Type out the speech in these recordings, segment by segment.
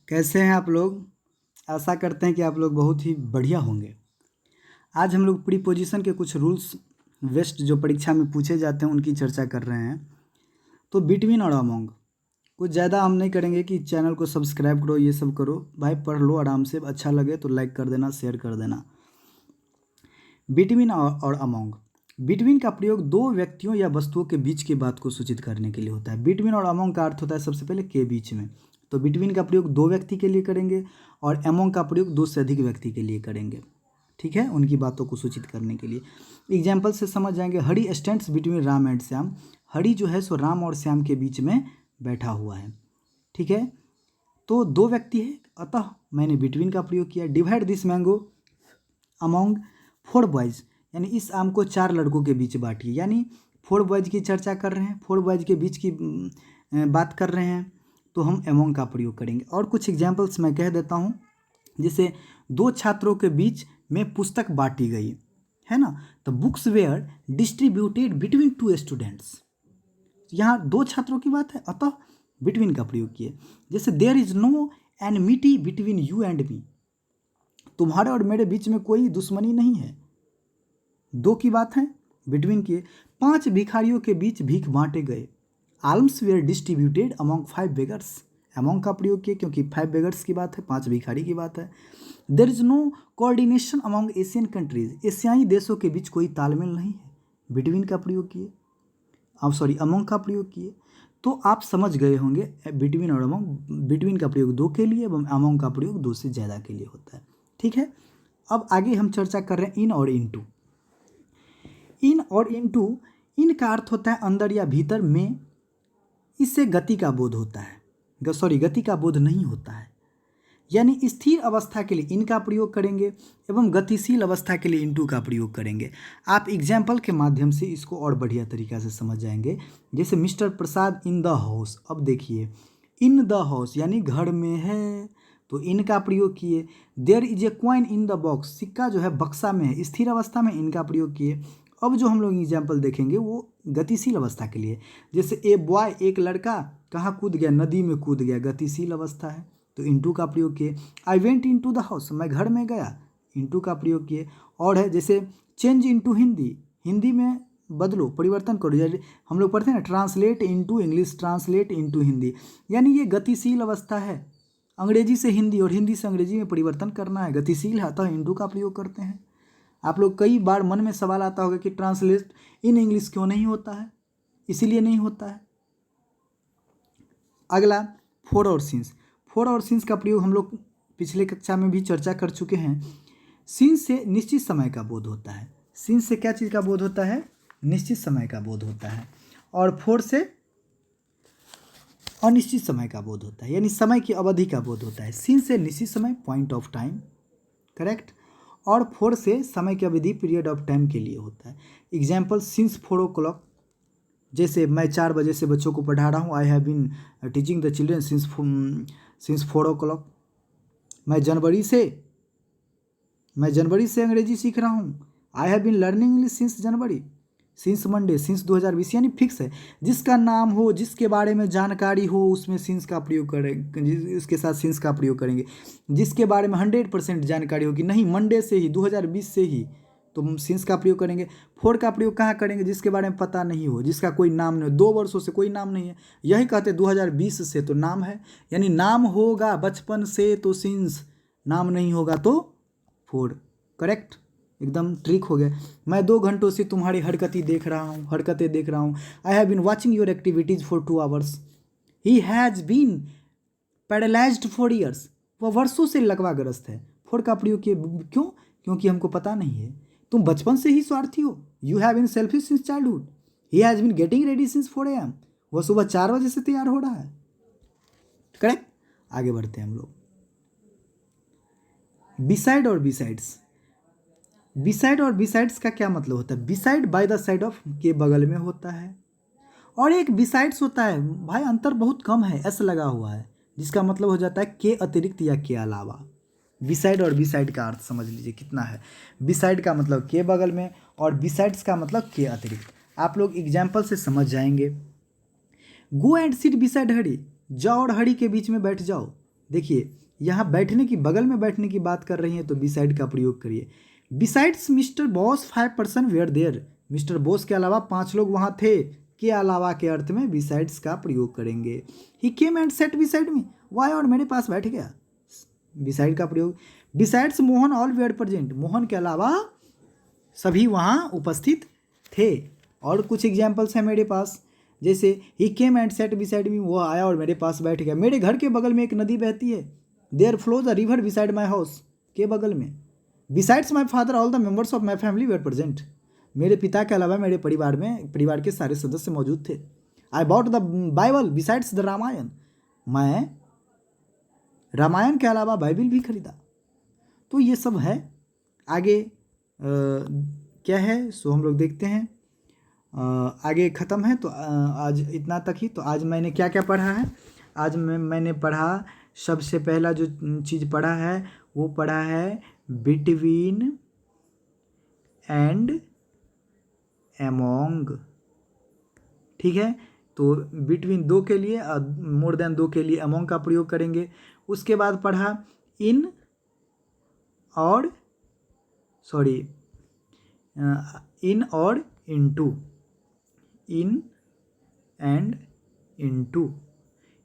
कैसे हैं आप लोग। आशा करते हैं कि आप लोग बहुत ही बढ़िया होंगे। आज हम लोग प्रीपोजिशन के कुछ रूल्स वेस्ट जो परीक्षा में पूछे जाते हैं उनकी चर्चा कर रहे हैं। तो बिटवीन और अमोंग कुछ ज़्यादा हम नहीं करेंगे कि चैनल को सब्सक्राइब करो, ये सब करो भाई, पढ़ लो आराम से। अच्छा लगे तो लाइक कर देना, शेयर कर देना। बिटवीन और अमोंग, बिटवीन का प्रयोग दो व्यक्तियों या वस्तुओं के बीच की बात को सूचित करने के लिए होता है। बिटवीन और अमोंग का अर्थ होता है सबसे पहले के बीच में। तो बिटवीन का प्रयोग दो व्यक्ति के लिए करेंगे और अमोंग का प्रयोग दो से अधिक व्यक्ति के लिए करेंगे। ठीक है, उनकी बातों को सूचित करने के लिए। एग्जाम्पल से समझ जाएंगे। Hari stands between Ram and Shyam. Hari जो है सो राम और श्याम के बीच में बैठा हुआ है। ठीक है, तो दो व्यक्ति है, अतः मैंने बिटवीन का प्रयोग किया। Divide this mango among 4 boys, यानी इस आम को 4 लड़कों के बीच बांटिए। यानी 4 बॉयज़ की चर्चा कर रहे हैं, 4 बॉयज़ के बीच की बात कर रहे हैं, तो हम अमोंग का प्रयोग करेंगे। और कुछ एग्जाम्पल्स मैं कह देता हूँ। जैसे दो छात्रों के बीच में पुस्तक बांटी गई है ना, तो books were distributed between 2 students. यहाँ दो छात्रों की बात है, अतः बिटवीन का प्रयोग किए। जैसे there is no enmity between you and me, तुम्हारे और मेरे बीच में कोई दुश्मनी नहीं है। दो की बात है, बिटवीन की। 5 भिखारियों के बीच भीख बांटे गए। Alms were distributed among 5 beggars. Among का प्रयोग किए क्योंकि 5 बेगर्स की बात है, 5 भिखारी की बात है। There is no coordination among Asian countries. एशियाई देशों के बीच कोई तालमेल नहीं है। बिटवीन का प्रयोग किए, अमॉन्ग का प्रयोग किए। तो आप समझ गए होंगे बिटवीन और अमॉन्ग। बिटवीन का प्रयोग दो के लिए एवं अमॉन्ग का प्रयोग दो से ज़्यादा के लिए होता है। ठीक है, अब आगे हम चर्चा कर रहे हैं इन और इनटू। इन और इनटू, इन का अर्थ होता है अंदर या भीतर में। इससे गति का बोध होता है, गति का बोध नहीं होता है। यानी स्थिर अवस्था के लिए इन का प्रयोग करेंगे एवं गतिशील अवस्था के लिए इनटू का प्रयोग करेंगे। आप एग्जाम्पल के माध्यम से इसको और बढ़िया तरीका से समझ जाएंगे। जैसे mister Prasad in the house. अब देखिए, इन द हाउस यानी घर में है, तो इन का प्रयोग किए। There is a coin in the box, सिक्का जो है बक्सा में है, स्थिर अवस्था में इनका प्रयोग किए। अब जो हम लोग एग्जाम्पल देखेंगे वो गतिशील अवस्था के लिए। जैसे ए बॉय, एक लड़का कहाँ कूद गया, नदी में कूद गया, गतिशील अवस्था है, तो इनटू का प्रयोग किए। I went into the house, मैं घर में गया, इनटू का प्रयोग किए। और है जैसे चेंज इनटू हिंदी, हिंदी में बदलो, परिवर्तन करो। जैसे हम लोग पढ़ते हैं ना, translate into English, translate into Hindi, यानी ये गतिशील अवस्था है। अंग्रेजी से हिंदी और हिंदी से अंग्रेजी में परिवर्तन करना है, गतिशील है, अतः इनटू का प्रयोग करते हैं। आप लोग कई बार मन में सवाल आता होगा कि ट्रांसलेट इन इंग्लिश क्यों नहीं होता है, इसीलिए नहीं होता है। अगला फोर और सिंस। फोर और सिंस का प्रयोग हम लोग पिछले कक्षा में भी चर्चा कर चुके हैं। सिंस से निश्चित समय का बोध होता है। सिंस से क्या चीज़ का बोध होता है, निश्चित समय का बोध होता है। और फोर से अनिश्चित समय का बोध होता है, यानी समय की अवधि का बोध होता है। सिंस से निश्चित समय, पॉइंट ऑफ टाइम, करेक्ट। और फोर से समय की अवधि, पीरियड ऑफ टाइम के लिए होता है। एग्जाम्पल, सिंस 4 o'clock, जैसे मैं 4 बजे से बच्चों को पढ़ा रहा हूँ। I have been teaching the children since 4 o'clock। मैं जनवरी से अंग्रेजी सीख रहा हूँ। I have been learning English since January, since Monday, since 2020, यानी फिक्स है। जिसका नाम हो, जिसके बारे में जानकारी हो, उसमें सिंस का प्रयोग करेंगे, उसके साथ सिंस का प्रयोग करेंगे। जिसके बारे में 100% जानकारी हो कि नहीं मंडे से ही, 2020 से ही, तो हम सिंस का प्रयोग करेंगे। फोर का प्रयोग कहाँ करेंगे, जिसके बारे में पता नहीं हो, जिसका कोई नाम नहीं हो, 2 वर्षों से कोई नाम नहीं है, यही कहते 2020 से तो नाम है, यानी नाम होगा बचपन से तो सिंस, नाम नहीं होगा तो फोर। करेक्ट, एकदम ट्रिक हो गया। मैं 2 घंटों से तुम्हारी हरकतें देख रहा हूँ। I have been watching your activities for 2 hours। He has been paralysed for years, वह वर्षों से लकवाग्रस्त है। फोर का प्रयोग किए, क्यों, क्योंकि हमको पता नहीं है। तुम बचपन से ही स्वार्थी हो। You have been selfish since childhood. He has been getting ready since 4 AM, वह सुबह 4 बजे से तैयार हो रहा है। करेक्ट, आगे बढ़ते हैं हम लोग। बिसाइड और बिसाइड्स। बिसाइड और बिसाइड्स का क्या मतलब होता है। Beside by the side of, के बगल में होता है। और एक बिसाइड्स होता है, भाई अंतर बहुत कम है, एस लगा हुआ है, जिसका मतलब हो जाता है के अतिरिक्त या के अलावा। बिसाइड और बिसाइड का अर्थ समझ लीजिए कितना है। बिसाइड का मतलब के बगल में और बिसाइड्स का मतलब के अतिरिक्त। आप लोग एग्जाम्पल से समझ जाएंगे। गो एंड सिट बिसाइड हरी, जाओ और हरी के बीच में बैठ जाओ। देखिए यहाँ बैठने की, बगल में बैठने की बात कर रही हैं तो बिसाइड का प्रयोग करिए। Besides mister boss 5 person were there, mister boss के अलावा 5 लोग वहाँ थे, के अलावा के अर्थ में बिसाइड्स का प्रयोग करेंगे। He came and sat beside me, why, और मेरे पास बैठ गया, बिसाइड का प्रयोग। Besides Mohan all were present, Mohan के अलावा सभी वहाँ उपस्थित थे। और कुछ एग्जाम्पल्स हैं मेरे पास, जैसे he came and sat beside me, वो आया और मेरे पास बैठ गया। मेरे घर के बगल में एक नदी बहती है, there flows a river beside my house, के बगल में। Besides my father all the members of my family were present, मेरे पिता के अलावा मेरे परिवार के सारे सदस्य मौजूद थे। I bought the Bible besides the Ramayana, मैं रामायण के अलावा बाइबल भी खरीदा। तो ये सब है। आगे क्या है सो हम लोग देखते हैं। आगे ख़त्म है तो आज इतना तक ही। तो आज मैंने क्या क्या पढ़ा है, आज मैंने पढ़ा, सबसे पहला जो चीज़ पढ़ा है वो पढ़ा है बिटवीन एंड एमोंग, ठीक है। तो बिटवीन 2 के लिए, मोर देन 2 के लिए अमोंग का प्रयोग करेंगे। उसके बाद पढ़ा इन और इन और इनटू, इन एंड इनटू,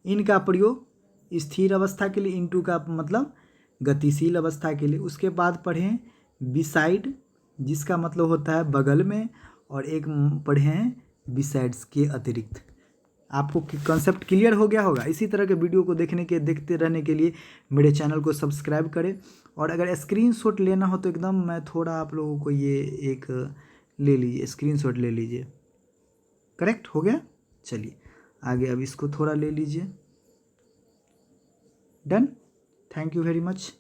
इन का प्रयोग स्थिर अवस्था के लिए, इनटू का मतलब गतिशील अवस्था के लिए। उसके बाद पढ़ें बिसाइड, जिसका मतलब होता है बगल में, और एक पढ़े हैं बिसाइड्स के अतिरिक्त। आपको कॉन्सेप्ट क्लियर हो गया होगा। इसी तरह के वीडियो को देखते रहने के लिए मेरे चैनल को सब्सक्राइब करें। और अगर स्क्रीनशॉट लेना हो तो एकदम मैं थोड़ा आप लोगों को ये एक ले लीजिए, स्क्रीनशॉट ले लीजिए। करेक्ट हो गया। चलिए आगे अब इसको थोड़ा ले लीजिए। Done. Thank you very much.